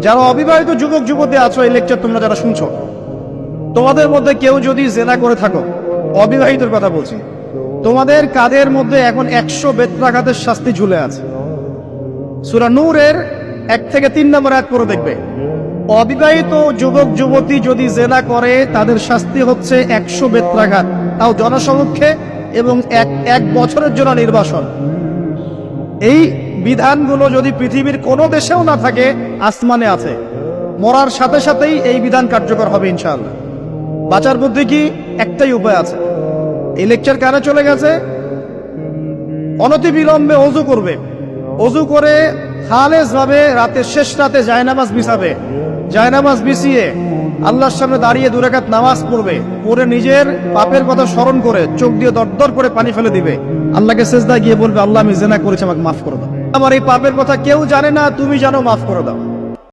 যারা অবিবাহিত যুবক যুবতী আছো, এই লেকচার তোমরা যারা শুনছো, তোমাদের মধ্যে কেউ যদি জেনা করে থাকো, অবিবাহিতর কথা বলছি, তোমাদের কাদের মধ্যে এখন 100 বেত্রাঘাতের শাস্তি ঝুলে আছে। সূরা নূরের 1 থেকে 3 নম্বর আয়াত পড়ে দেখবে, অবিবাহিত যুবক যুবতী যদি জেনা করে তাদের শাস্তি হচ্ছে 100 বেত্রাঘাত, তাও জনসমক্ষে, এবং এক বছরের জন্য নির্বাসন। এই বিধানগুলো যদি পৃথিবীর কোনো দেশেও না থাকে, আসমানে আছে। মরার সাথে সাথেই এই বিধান কার্যকর হবে ইনশাআল্লাহ। বাঁচার বুদ্ধি কি? একটাই উপায় আছে। এই লেকচার কানে চলে গেছে, অনতি বিলম্বে ওযু করবে। ওযু করে খালেস ভাবে রাতের শেষ রাতে জায়নামাজ বিছাবে। জায়নামাজ বিছিয়ে আল্লাহর সামনে দাঁড়িয়ে 2 রাকাত নামাজ পড়বে। পড়ে নিজের পাপের কথা স্মরণ করে চোখ দিয়ে দরদর করে পানি ফেলে দিবে। আল্লাহকে সেজদা গিয়ে বলবে, আল্লাহ আমি জেনা করেছি, আমাকে মাফ করে দাও। আমার এই পাপের কথা কেউ জানে না, তুমি জানো, মাফ করে দাও।